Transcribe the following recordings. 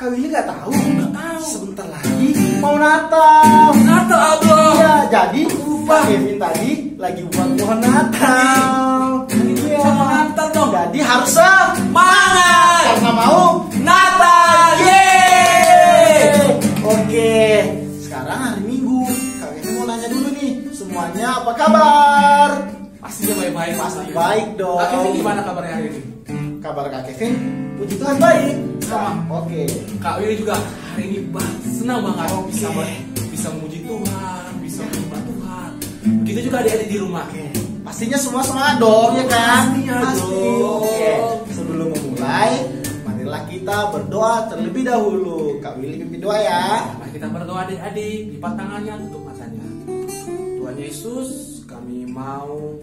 Kak Willy nggak tahu? Nggak tahu. Sebentar lagi mau Natal. Natal, Abang. Iya, jadi Kak Kevin tadi lagi buat pohon Natal. Iya. Natal dong. Jadi harus semangat karena mau Natal. Yeay. Oke, sekarang hari Minggu. Kak Kevin mau nanya dulu nih, semuanya apa kabar? Pastinya baik-baik. Pasti baik dong. Kak Kevin gimana kabarnya hari ini? Kabar Kak Kevin, puji Tuhan baik. Sama. Oke. Kak Willy juga hari ini senang banget Oke. bisa memuji Tuhan, bisa menyembah Tuhan. Begitu juga adik-adik di rumah. Oke. Pastinya semua semangat dong, ya kan? Pastinya dong. Oke. Sebelum memulai, marilah kita berdoa terlebih dahulu. Kak Willy pimpin doa ya. Mari kita berdoa adik-adik, lipat tangannya, tutup matanya. Tuhan Yesus, kami mau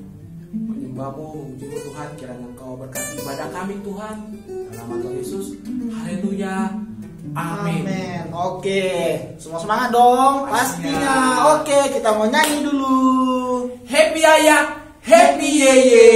menyembahmu, memuji Tuhan, kiranya Engkau berkati ibadah kami Tuhan. Dalam nama Tuhan Yesus, haleluya, amin. Amin. Oke. Semua semangat dong, pastinya. Oke, kita mau nyanyi dulu. Happy Ayah, happy Yeye.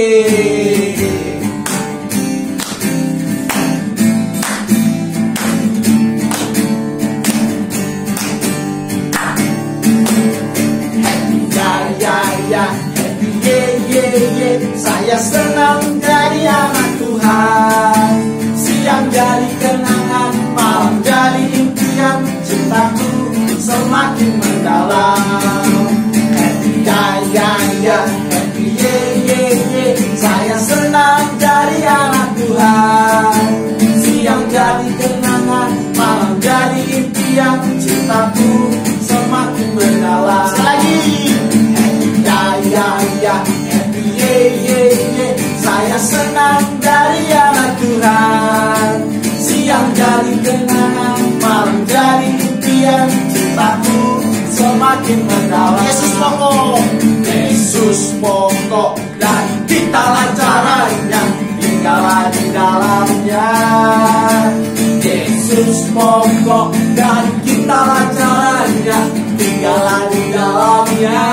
Saya senang jadi anak Tuhan. Siang jadi kenangan, malam jadi impian. Cintaku semakin mendalam. Happy ya, happy ye. Saya senang jadi anak Tuhan. Siang jadi kenangan, malam jadi impian. Cintaku semakin mendalam. Sekali lagi. Happy ya. Saya senang dari anak Tuhan. Siang jadi kenangan, malam jadi impian. Cintaku semakin mendalam. Yesus pokok dan kita lancarannya, tinggallah di dalamnya. Yesus pokok dan kita lancarannya, tinggallah di dalamnya.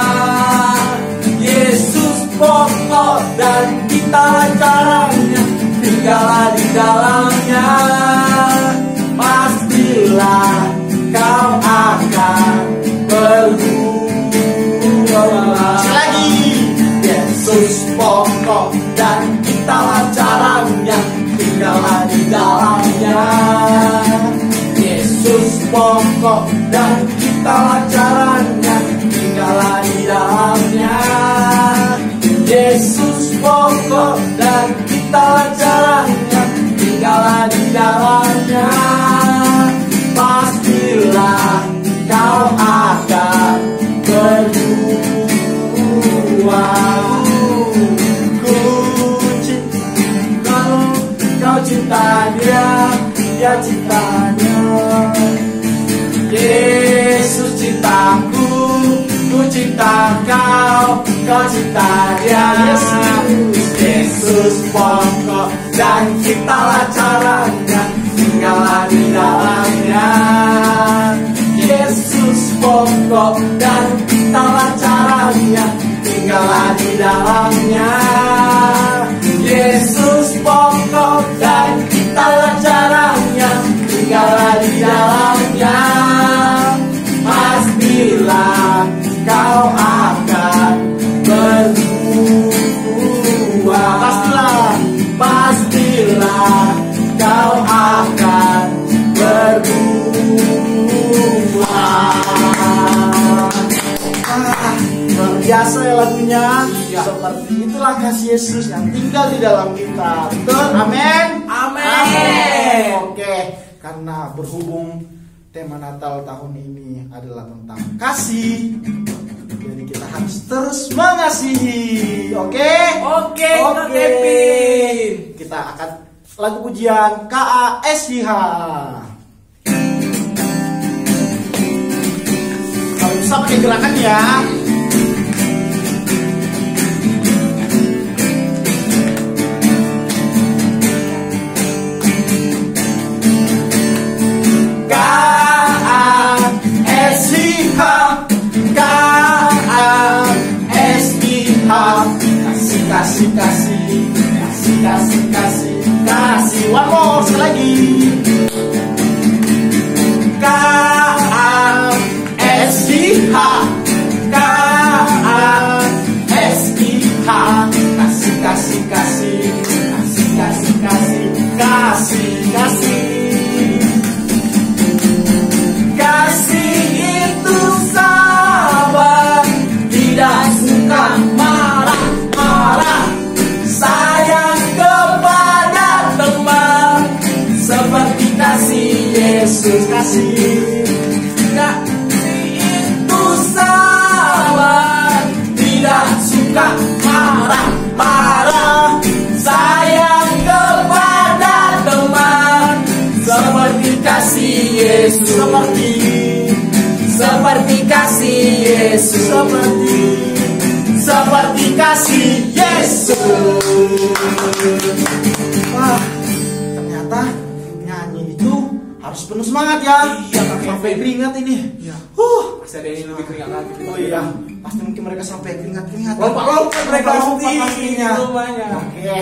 Yesus pokok dan kita lancarannya, tinggallah di dalamnya. Pastilah kau akan berguna. Lagi. Yesus pokok dan kita lancarannya, tinggallah di dalamnya. Yesus pokok dan kita lancarannya, tinggallah di dalamnya. Yesus pokok dan kita lancarannya, tinggallah di dalamnya. Pastilah kau akan berbuah. Kau cinta dia cintanya. Yesus cintaku, ku cinta kau cinta dia. Yesus pokok dan kita lancarannya, tinggallah di dalamnya. Yesus pokok dan kita lancarannya, tinggallah di dalamnya. Yesus pokok dan kita lancarannya, tinggallah di dalamnya. Pastilah kau akan berbuah. Pastilah kau akan berbuah. Luar biasa ya lagunya. Seperti itulah kasih Yesus yang tinggal di dalam kita. Betul? Amin. Amin. Oke, karena berhubung tema Natal tahun ini adalah tentang kasih, jadi kita harus terus mengasihi. Oke? Oke, Kak Kevin. Kita akan lagu pujian KASIH. Kalau bisa pakai gerakan ya. Kasih. One more, sekali lagi. Yesus. Kasih itu sabar, tidak suka marah-marah, sayang kepada teman, seperti kasih Yesus, seperti kasih Yesus, seperti kasih Yesus. Wah, ternyata nyanyi itu harus penuh semangat ya. Iya, Kak sampai Kevin. keringat ini. Iya. Pasti ada yang lebih keringat lagi. Oh iya, pasti mungkin mereka sampai keringat-keringat. Lompat-lompat mereka Lompat-lompat pasti pastinya. di rumahnya. Oke,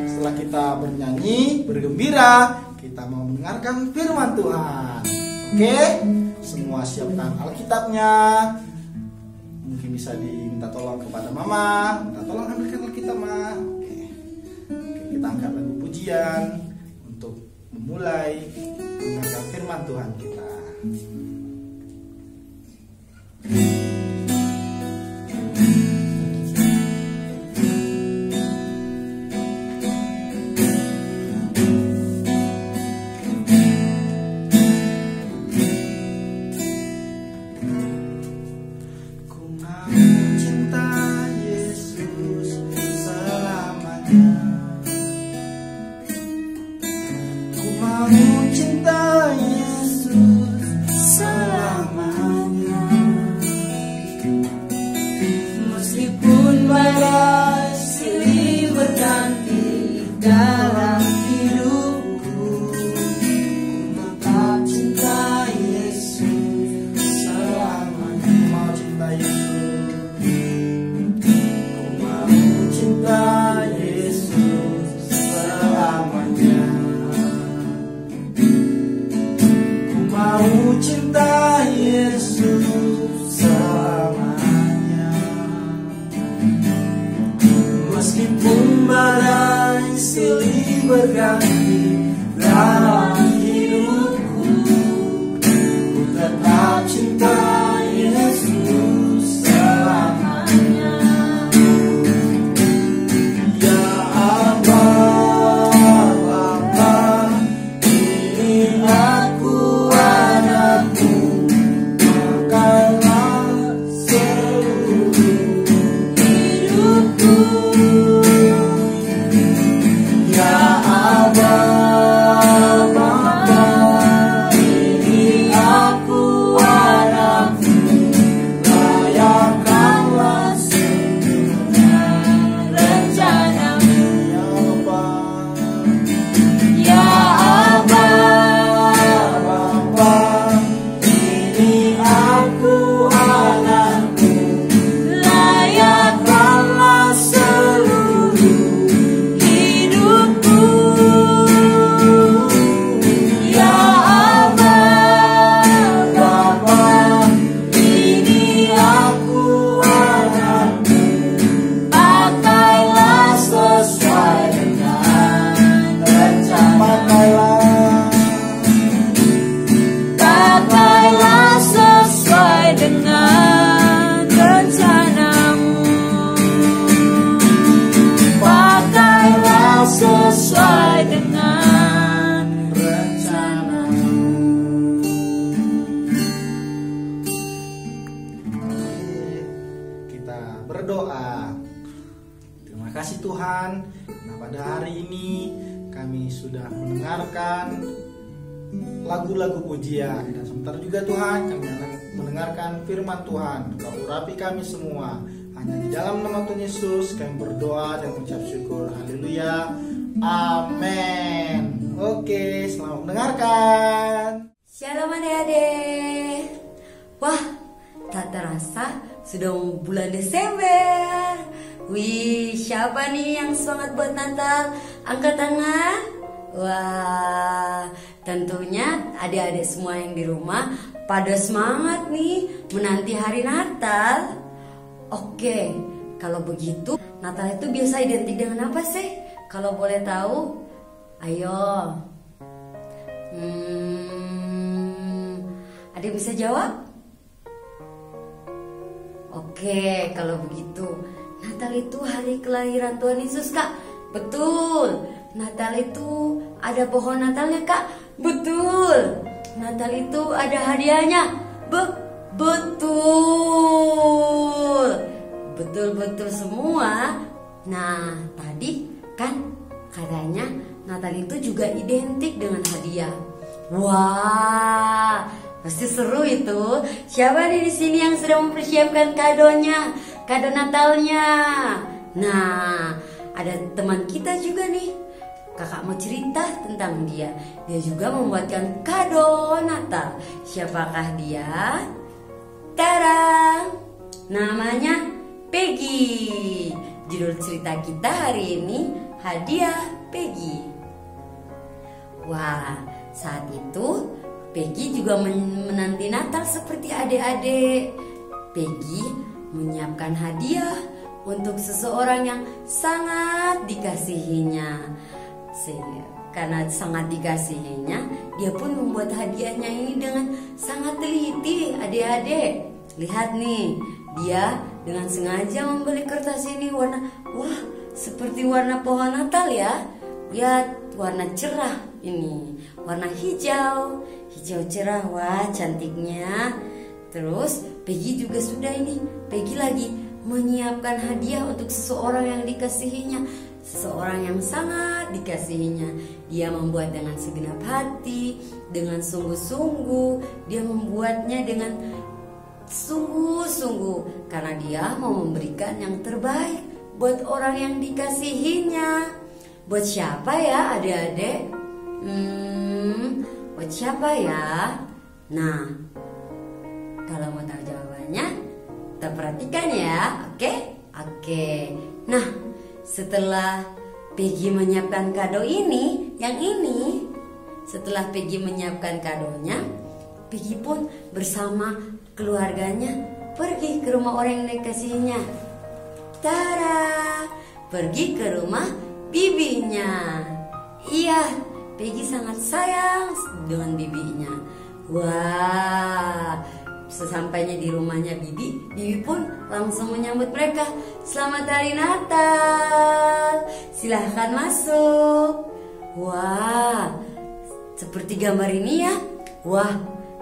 setelah kita bernyanyi, bergembira, kita mau mendengarkan firman Tuhan. Oke, semua siapkan Alkitabnya. Mungkin bisa diminta tolong kepada Mama, minta tolong ambilkan Alkitab, Ma. Oke, kita angkat lagu pujian untuk memulai mendengarkan firman Tuhan kita. Meskipun badai silih berganti dalam hidupku, ku tetap cinta Yesus selamanya. Mau cinta Yesus, ku mau cinta Yesus selamanya. Ku mau cinta Yesus selamanya. Meskipun badai silih berganti dalam hidupku, ku tetap cinta Yesus selamanya. Ya Aba, Bapa, ini aku anakmu, pakailah seluruh hidupku. Ya Aba, Bapa, ini aku anakmu, layakkanlah Seluruhnya rencanamu, ya Bapa. ya Aba, Bapa, ini aku anakmu, layakkanlah seluruh hidupku. Ya Aba, Bapa, ini aku anakmu, pakailah sesuai dengan rencana. Pakailah sesuai dengan rencanamu. Pakailah sesuai dengan rencanamu. Kita berdoa. Terima kasih Tuhan, karena pada hari ini kami sudah mendengarkan lagu-lagu pujian, dan sebentar juga Tuhan kami akan mendengarkan firman Tuhan. Kau urapi kami semua. Hanya di dalam nama Tuhan Yesus kami berdoa dan mengucap syukur. Haleluya. Amin. Oke, selamat mendengarkan. Shalom adik-adik. Wah, tak terasa sudah bulan Desember. Wih, siapa nih yang semangat buat Natal? Angkat tangan. Wah, tentunya adik-adik semua yang di rumah pada semangat nih menanti hari Natal. Oke, kalau begitu Natal itu biasa identik dengan apa sih? Kalau boleh tahu, ayo. Adik bisa jawab? Oke, kalau begitu Natal itu hari kelahiran Tuhan Yesus, Kak. Betul. Natal itu ada pohon Natalnya, Kak. Betul. Natal itu ada hadiahnya. Betul semua. Nah, tadi kan katanya Natal itu juga identik dengan hadiah. Wah, pasti seru itu. Siapa nih di sini yang sudah mempersiapkan kadonya, kado Natalnya? Nah, ada teman kita juga nih. Kakak mau cerita tentang dia. Dia juga membuatkan kado Natal. Siapakah dia? Tada! Namanya Peggy. Judul cerita kita hari ini hadiah Peggy. Wah, saat itu Peggy juga menanti Natal seperti adik-adik. Peggy menyiapkan hadiah untuk seseorang yang sangat dikasihinya. Karena sangat dikasihinya, dia pun membuat hadiahnya ini dengan sangat teliti. Adik-adik, lihat nih, dia dengan sengaja membeli kertas ini seperti warna pohon Natal ya. Lihat, warna cerah ini, warna hijau cerah. Wah, cantiknya. Terus Peggy juga sudah ini. Peggy lagi menyiapkan hadiah untuk seseorang yang dikasihinya, seseorang yang sangat dikasihinya. Dia membuat dengan segenap hati, dengan sungguh-sungguh. Dia membuatnya dengan sungguh-sungguh karena dia mau memberikan yang terbaik buat orang yang dikasihinya. Buat siapa ya adik-adik? Buat siapa ya? Nah, kalau mau tahu jawabannya, kita perhatikan ya. Oke. Nah, setelah Peggy menyiapkan kado ini, setelah Peggy menyiapkan kadonya, Peggy pun bersama keluarganya pergi ke rumah orang yang dikasihinya. Tada! Pergi ke rumah bibinya. Iya, Peggy sangat sayang dengan bibinya. Wah, sesampainya di rumahnya Bibi pun langsung menyambut mereka. Selamat hari Natal, silahkan masuk. Wah, seperti gambar ini ya. Wah,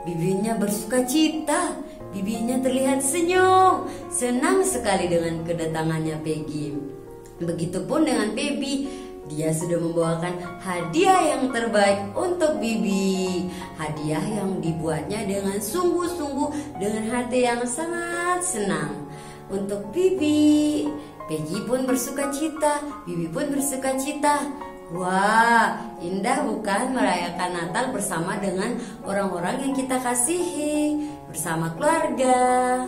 bibinya bersuka cita. Bibinya terlihat senyum, senang sekali dengan kedatangannya Peggy. Begitupun dengan Baby, dia sudah membawakan hadiah yang terbaik untuk Bibi. Hadiah yang dibuatnya dengan sungguh-sungguh, dengan hati yang sangat senang untuk Bibi. Peggy pun bersuka cita, Bibi pun bersuka cita. Wah, indah bukan merayakan Natal bersama dengan orang-orang yang kita kasihi, bersama keluarga.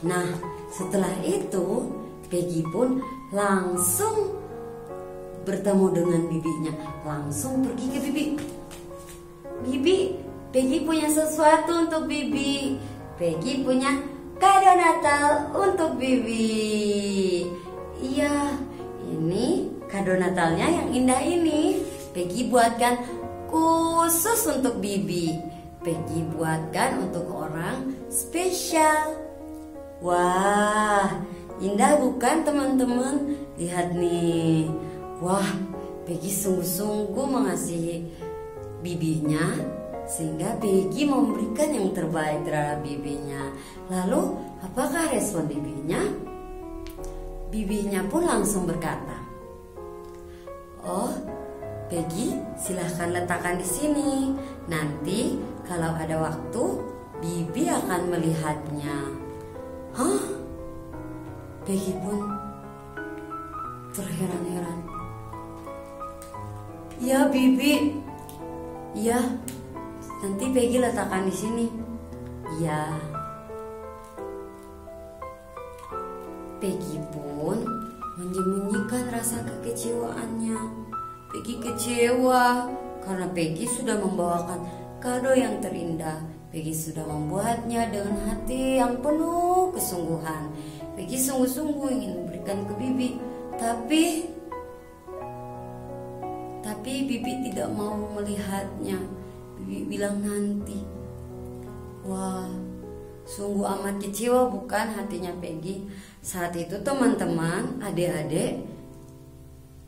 Nah, setelah itu Peggy pun langsung bertemu dengan bibinya, langsung pergi ke Bibi. Bibi, Peggy punya sesuatu untuk Bibi. Peggy punya kado Natal untuk Bibi. Iya, ini kado Natalnya yang indah ini. Peggy buatkan khusus untuk Bibi. Peggy buatkan untuk orang spesial. Wah, indah bukan teman-teman? Lihat nih. Wah, Peggy sungguh-sungguh mengasihi bibinya, sehingga Peggy memberikan yang terbaik terhadap bibinya. Lalu, apakah respon bibinya? Bibinya pun langsung berkata, "Oh, Peggy, silahkan letakkan di sini. Nanti kalau ada waktu, Bibi akan melihatnya." Hah? Peggy pun terheran-heran. "Ya, Bibi. Ya, nanti Peggy letakkan di sini." Ya. Peggy pun menyembunyikan rasa kekecewaannya. Peggy kecewa karena Peggy sudah membawakan kado yang terindah. Peggy sudah membuatnya dengan hati yang penuh kesungguhan. Peggy sungguh-sungguh ingin memberikan ke Bibi, tapi Bibi tidak mau melihatnya. Bibi bilang nanti. Wah, sungguh amat kecewa bukan hatinya Peggy. Saat itu teman-teman, adik-adik,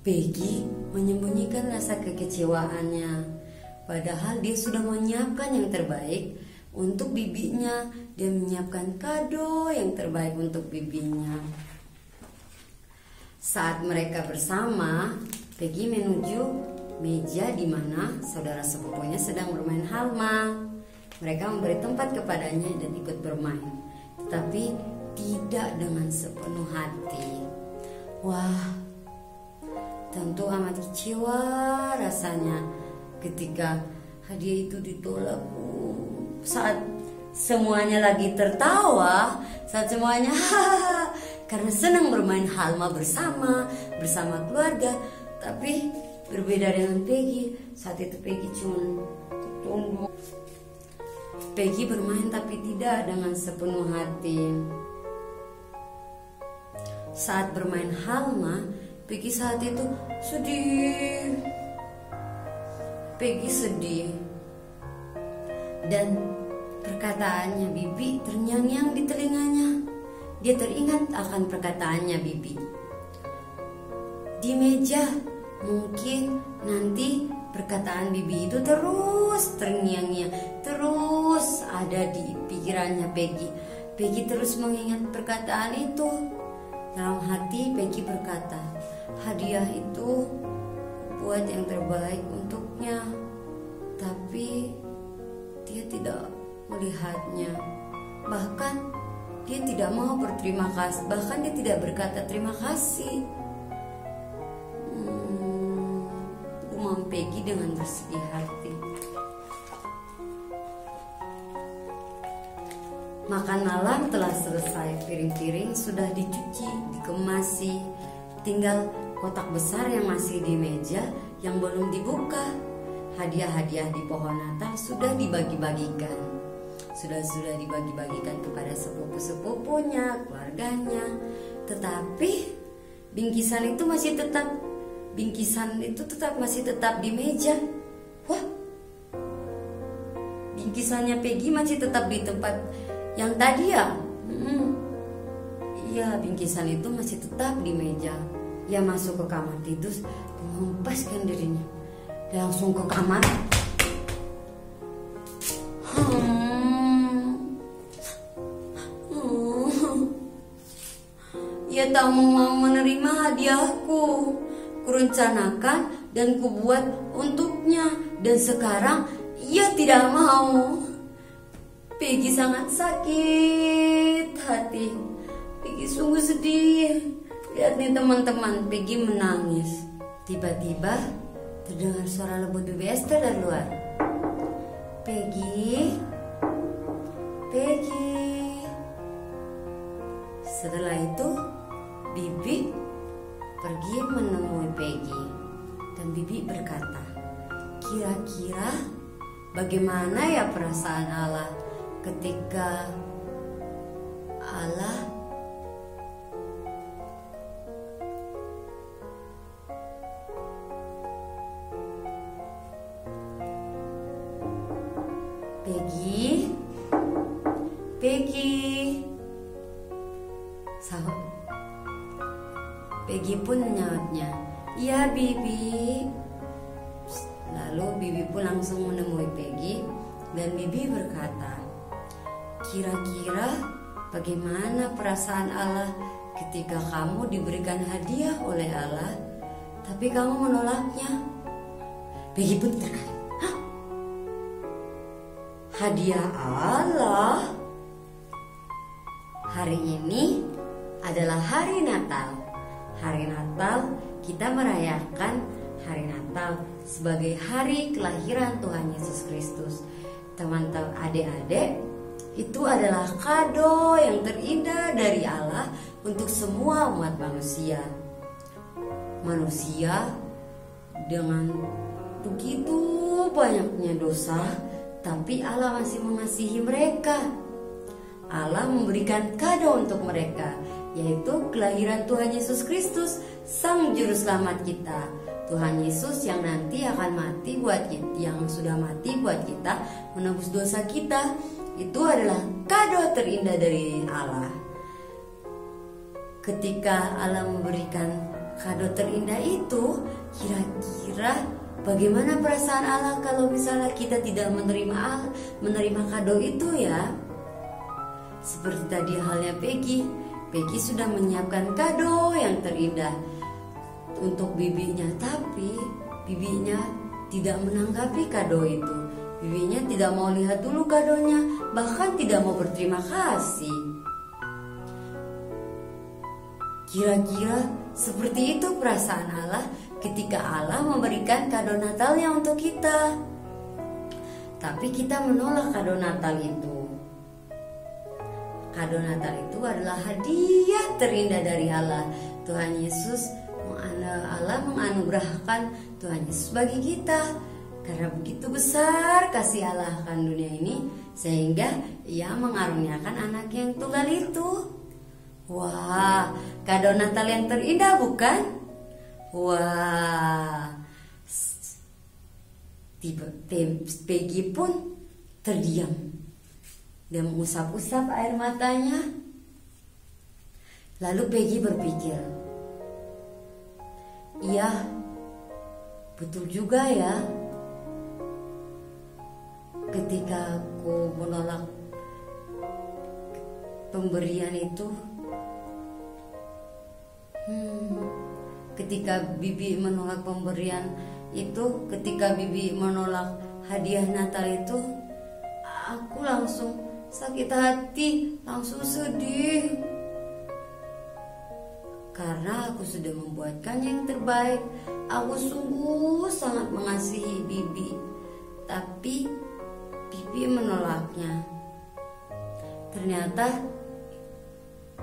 Peggy menyembunyikan rasa kekecewaannya. Padahal dia sudah menyiapkan yang terbaik untuk bibinya. Dia menyiapkan kado yang terbaik untuk bibinya. Saat mereka bersama, Peggy menuju meja di mana saudara sepupunya sedang bermain halma. Mereka memberi tempat kepadanya dan ikut bermain, tetapi tidak dengan sepenuh hati. Wah, tentu amat kecewa rasanya ketika hadiah itu ditolak. Saat semuanya lagi tertawa, saat semuanya karena senang bermain halma bersama keluarga. Tapi berbeda dengan Peggy. Saat itu Peggy cuma tunduk. Peggy bermain tapi tidak dengan sepenuh hati. Saat bermain halma, Peggy saat itu sedih. Peggy sedih. Dan perkataannya Bibi terngiang-ngiang di telinganya. Dia teringat akan perkataannya Bibi. Di meja mungkin nanti perkataan Bibi itu terus terngiang-ngiang, terus ada di pikirannya Peggy. Peggy terus mengingat perkataan itu. Dalam hati Peggy berkata, hadiah itu buat yang terbaik untuknya, tapi dia tidak melihatnya. Bahkan dia tidak mau berterima kasih. Bahkan dia tidak berkata terima kasih. Gumam Peggy dengan bersedih hati. Makan malam telah selesai. Piring-piring sudah dicuci, dikemasi. Tinggal kotak besar yang masih di meja yang belum dibuka. Hadiah-hadiah di pohon Natal sudah dibagi-bagikan. Sudah dibagi-bagikan kepada sepupu-sepupunya, keluarganya. Tetapi bingkisan itu masih tetap di meja. Wah, bingkisannya Peggy masih tetap di tempat yang tadi ya. Iya, bingkisan itu masih tetap di meja. Ia masuk ke kamar tidur, menghempaskan dirinya. Dia langsung ke kamar. Ia tak mau menerima hadiahku. Kurencanakan dan kubuat untuknya, dan sekarang ia tidak mau. Peggy sangat sakit hati. Peggy sungguh sedih. Lihat nih teman-teman, Peggy menangis. Tiba-tiba terdengar suara lembut Bibi Esther dari luar. Peggy. Setelah itu Bibi pergi menemui Peggy, dan Bibi berkata, kira-kira bagaimana ya perasaan Allah ketika Allah Peggy. Sahut. Peggy pun menjawabnya, "Iya, Bibi." Lalu Bibi pun langsung menemui Peggy, dan Bibi berkata, "Kira-kira bagaimana perasaan Allah ketika kamu diberikan hadiah oleh Allah, tapi kamu menolaknya?" Peggy pun terkejut. "Hah? Hadiah Allah? Hari ini adalah hari Natal. Hari Natal, kita merayakan hari Natal sebagai hari kelahiran Tuhan Yesus Kristus. Teman-teman, adik-adik, itu adalah kado yang terindah dari Allah untuk semua umat manusia. Manusia dengan begitu banyaknya dosa, tapi Allah masih mengasihi mereka. Allah memberikan kado untuk mereka, yaitu kelahiran Tuhan Yesus Kristus, Sang Juru Selamat kita. Tuhan Yesus yang nanti akan mati buat kita, yang sudah mati buat kita, menebus dosa kita. Itu adalah kado terindah dari Allah. Ketika Allah memberikan kado terindah itu, kira-kira bagaimana perasaan Allah kalau misalnya kita tidak menerima kado itu ya? Seperti tadi halnya Peggy sudah menyiapkan kado yang terindah untuk bibinya, tapi bibinya tidak menanggapi kado itu. Bibinya tidak mau lihat dulu kadonya, bahkan tidak mau berterima kasih. Kira-kira seperti itu perasaan Allah ketika Allah memberikan kado Natalnya untuk kita. Tapi kita menolak kado Natal itu. Kado Natal itu adalah hadiah terindah dari Allah. Tuhan Yesus, Allah menganugerahkan Tuhan Yesus bagi kita. Karena begitu besar kasih Allah akan dunia ini, sehingga Ia mengaruniakan anak yang tunggal itu. Wah, kado Natal yang terindah bukan? Wah, Peggy pun terdiam. Dia mengusap-usap air matanya. Lalu Peggy berpikir, iya, betul juga ya. Ketika aku menolak pemberian itu, ketika Bibi menolak pemberian itu, ketika Bibi menolak hadiah Natal itu, aku langsung sakit hati, langsung sedih. Karena aku sudah membuatkan yang terbaik. Aku sungguh sangat mengasihi Bibi, tapi Bibi menolaknya. Ternyata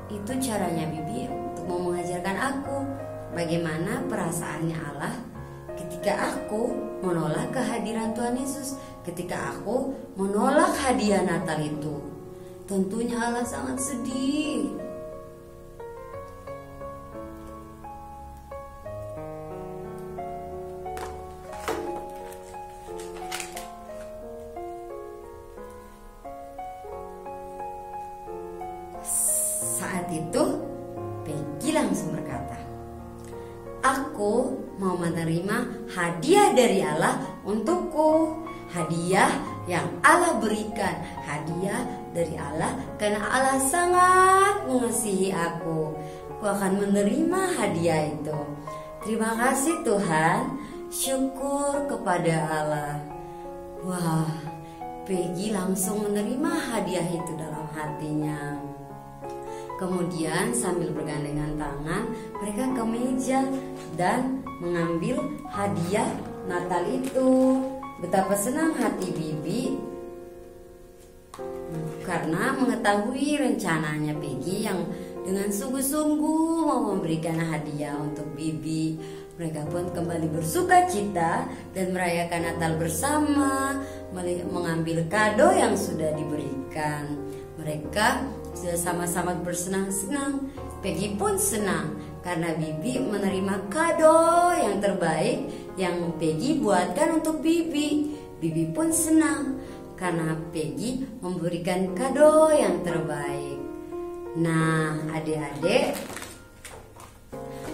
itu caranya Bibi untuk mau mengajarkan aku bagaimana perasaannya Allah ketika aku menolak kehadiran Tuhan Yesus, ketika aku menolak hadiah Natal itu. Tentunya Allah sangat sedih. Saat itu Peggy langsung berkata, aku mau menerima hadiah dari Allah untukku. Hadiah yang Allah berikan, hadiah dari Allah karena Allah sangat mengasihi aku. Aku akan menerima hadiah itu. Terima kasih Tuhan, syukur kepada Allah. Wah, Peggy langsung menerima hadiah itu dalam hatinya. Kemudian sambil bergandengan tangan, mereka ke meja dan mengambil hadiah Natal itu. Betapa senang hati Bibi karena mengetahui rencananya Peggy yang dengan sungguh-sungguh mau memberikan hadiah untuk Bibi. Mereka pun kembali bersuka cita dan merayakan Natal bersama, mengambil kado yang sudah diberikan. Mereka sudah sama-sama bersenang-senang. Peggy pun senang karena Bibi menerima kado yang terbaik yang Peggy buatkan untuk Bibi. Bibi pun senang karena Peggy memberikan kado yang terbaik. Nah, adik-adik,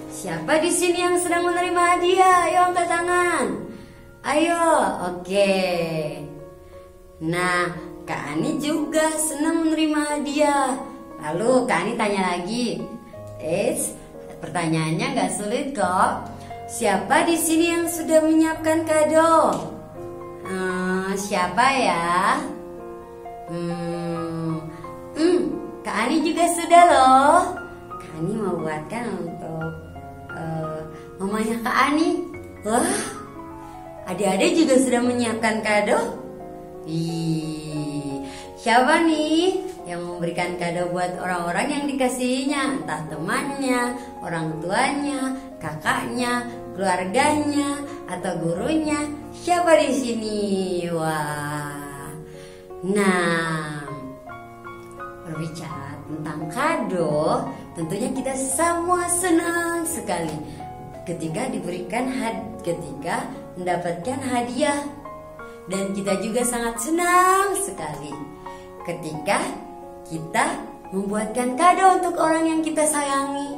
siapa di sini yang sedang menerima hadiah? Ayo angkat tangan. Ayo, oke. Nah, Kak Ani juga senang menerima hadiah. Lalu Kak Ani tanya lagi. Pertanyaannya gak sulit kok. Siapa di sini yang sudah menyiapkan kado? Siapa ya? Kak Ani juga sudah loh. Kak Ani mau buatkan untuk mamanya Kak Ani. Wah, adik-adik juga sudah menyiapkan kado. Siapa nih yang memberikan kado buat orang-orang yang dikasihinya? Entah temannya, orang tuanya, kakaknya, keluarganya, atau gurunya. Siapa di sini? Wah. Nah, berbicara tentang kado, tentunya kita semua senang sekali ketika ketika mendapatkan hadiah. Dan kita juga sangat senang sekali ketika kita membuatkan kado untuk orang yang kita sayangi.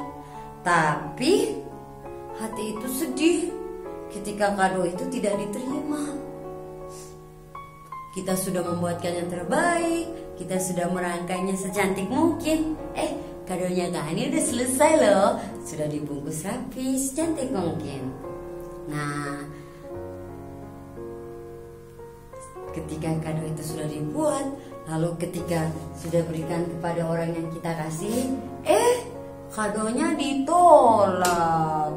Tapi hati itu sedih ketika kado itu tidak diterima. Kita sudah membuatkan yang terbaik, kita sudah merangkainya secantik mungkin. Kadonya Kak Ani udah selesai loh, sudah dibungkus rapi, secantik mungkin. Nah, ketika kado itu sudah dibuat, lalu ketika sudah berikan kepada orang yang kita kasih, kadonya ditolak.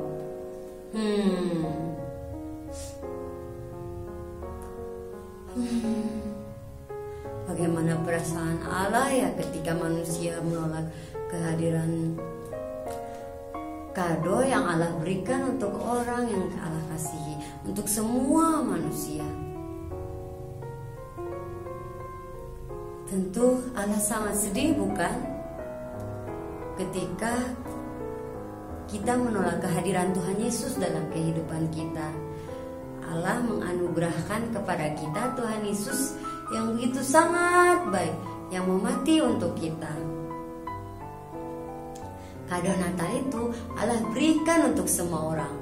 Bagaimana perasaan Allah ya ketika manusia menolak kehadiran kado yang Allah berikan untuk orang yang Allah kasihi, untuk semua manusia. Tentu Allah sangat sedih, bukan? Ketika kita menolak kehadiran Tuhan Yesus dalam kehidupan kita. Allah menganugerahkan kepada kita Tuhan Yesus yang begitu sangat baik, yang mau mati untuk kita. Kado Natal itu Allah berikan untuk semua orang,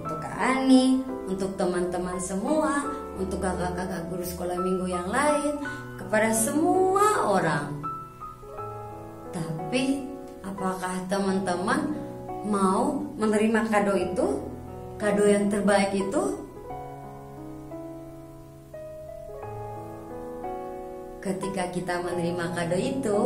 untuk Kak Ani, untuk teman-teman semua, untuk kakak-kakak guru sekolah minggu yang lain, kepada semua orang. Tapi apakah teman-teman mau menerima kado itu, kado yang terbaik itu? Ketika kita menerima kado itu,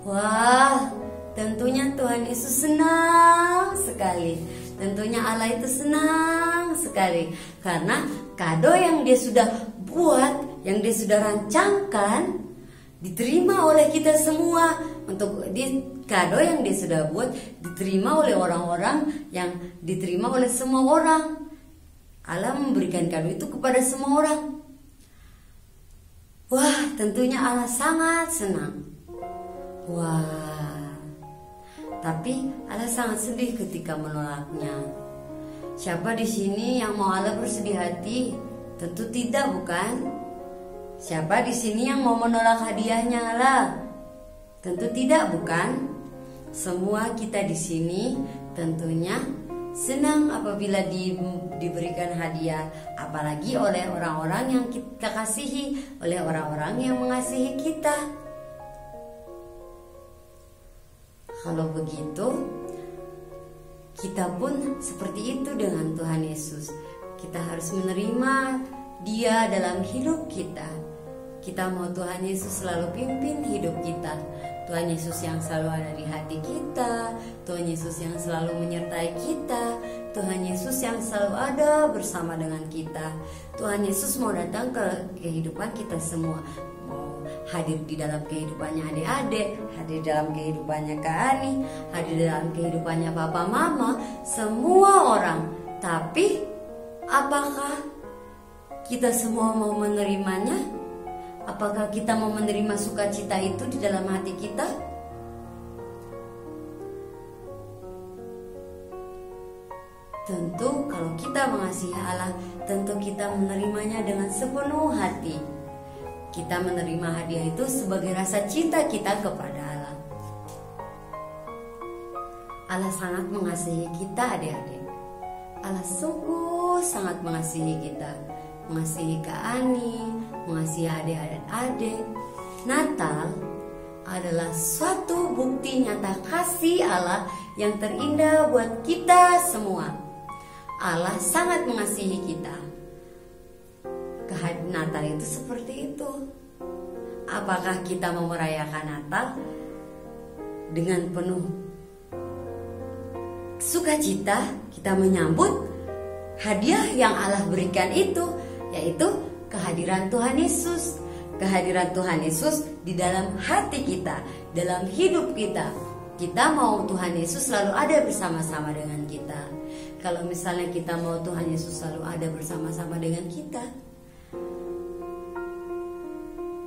wah, tentunya Tuhan Yesus senang sekali. Tentunya Allah itu senang sekali. Karena kado yang dia sudah buat, yang dia sudah rancangkan, diterima oleh kita semua. Untuk kado yang dia sudah buat, diterima oleh orang-orang, yang diterima oleh semua orang. Allah memberikan kado itu kepada semua orang. Wah, tentunya Allah sangat senang. Wah, tapi Allah sangat sedih ketika menolaknya. Siapa di sini yang mau Allah bersedih hati? Tentu tidak, bukan? Siapa di sini yang mau menolak hadiahnya Allah? Tentu tidak, bukan? Semua kita di sini tentunya senang apabila diberikan hadiah, apalagi oleh orang-orang yang kita kasihi, oleh orang-orang yang mengasihi kita. Kalau begitu, kita pun seperti itu dengan Tuhan Yesus. Kita harus menerima Dia dalam hidup kita. Kita mau Tuhan Yesus selalu pimpin hidup kita. Tuhan Yesus yang selalu ada di hati kita, Tuhan Yesus yang selalu menyertai kita, Tuhan Yesus yang selalu ada bersama dengan kita. Tuhan Yesus mau datang ke kehidupan kita semua, mau hadir di dalam kehidupannya adik-adik, hadir dalam kehidupannya Kak Ani, hadir dalam kehidupannya Papa Mama, semua orang. Tapi apakah kita semua mau menerimanya? Apakah kita mau menerima sukacita itu di dalam hati kita? Tentu kalau kita mengasihi Allah, tentu kita menerimanya dengan sepenuh hati. Kita menerima hadiah itu sebagai rasa cinta kita kepada Allah. Allah sangat mengasihi kita adik-adik. Allah sungguh sangat mengasihi kita. Mengasihi Kak Ani, mengasihi adik-adik. Natal adalah suatu bukti nyata kasih Allah yang terindah buat kita semua. Allah sangat mengasihi kita. Kehadiran Natal itu seperti itu. Apakah kita mau merayakan Natal dengan penuh sukacita? Kita menyambut hadiah yang Allah berikan itu, yaitu kehadiran Tuhan Yesus. Kehadiran Tuhan Yesus di dalam hati kita, dalam hidup kita. Kita mau Tuhan Yesus selalu ada bersama-sama dengan kita. Kalau misalnya kita mau Tuhan Yesus selalu ada bersama-sama dengan kita,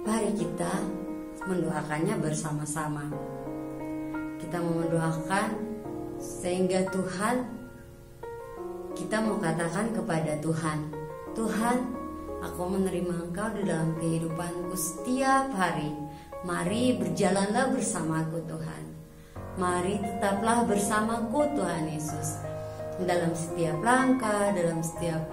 mari kita mendoakannya bersama-sama. Kita mau mendoakan sehingga Tuhan, kita mau katakan kepada Tuhan, Tuhan, aku menerima Engkau di dalam kehidupanku setiap hari. Mari berjalanlah bersamaku Tuhan. Mari tetaplah bersamaku Tuhan Yesus. Dalam setiap langkah, dalam setiap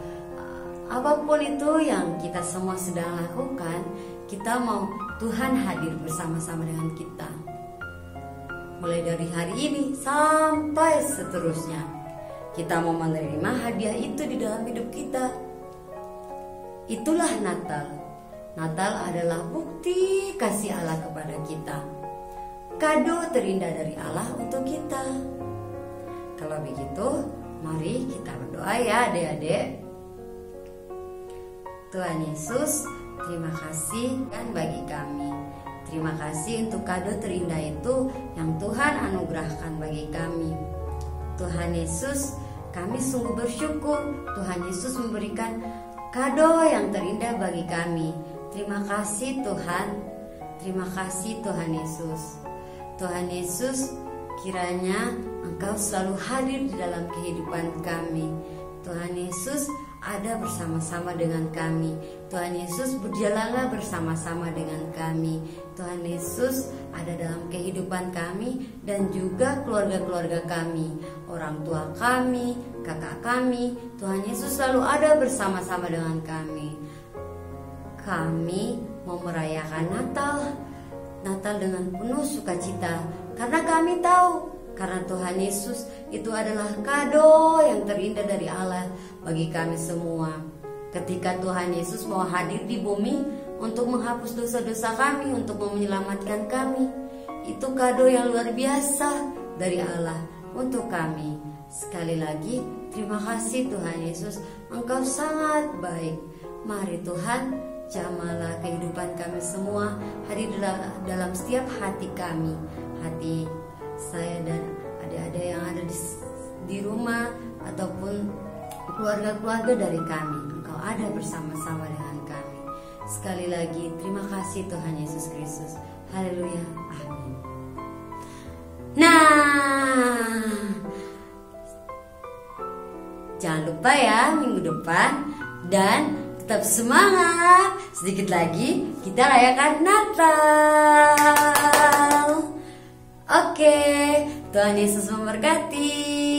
apapun itu yang kita semua sedang lakukan, kita mau Tuhan hadir bersama-sama dengan kita. Mulai dari hari ini sampai seterusnya, kita mau menerima hadiah itu di dalam hidup kita. Itulah Natal. Natal adalah bukti kasih Allah kepada kita. Kado terindah dari Allah untuk kita. Kalau begitu, mari kita berdoa ya adik-adik. Tuhan Yesus, terima kasih kan bagi kami. Terima kasih untuk kado terindah itu yang Tuhan anugerahkan bagi kami. Tuhan Yesus, kami sungguh bersyukur Tuhan Yesus memberikan kado yang terindah bagi kami. Terima kasih Tuhan. Terima kasih Tuhan Yesus. Tuhan Yesus, kiranya Engkau selalu hadir di dalam kehidupan kami. Tuhan Yesus ada bersama-sama dengan kami. Tuhan Yesus berjalanlah bersama-sama dengan kami. Tuhan Yesus ada dalam kehidupan kami dan juga keluarga-keluarga kami, orang tua kami, kakak kami. Tuhan Yesus selalu ada bersama-sama dengan kami. Kami mau merayakan Natal dengan penuh sukacita, karena kami tahu karena Tuhan Yesus itu adalah kado yang terindah dari Allah bagi kami semua. Ketika Tuhan Yesus mau hadir di bumi untuk menghapus dosa-dosa kami, untuk menyelamatkan kami, itu kado yang luar biasa dari Allah untuk kami. Sekali lagi, terima kasih Tuhan Yesus, Engkau sangat baik. Mari Tuhan, jamahlah kehidupan kami semua, hadir dalam setiap hati kami, hati saya dan adik-adik yang ada di rumah ataupun keluarga-keluarga dari kami. Engkau ada bersama-sama dengan kami. Sekali lagi, terima kasih Tuhan Yesus Kristus. Haleluya, amin. Nah, jangan lupa ya minggu depan, dan tetap semangat. Sedikit lagi kita rayakan Natal. Oke, Tuhan Yesus memberkati.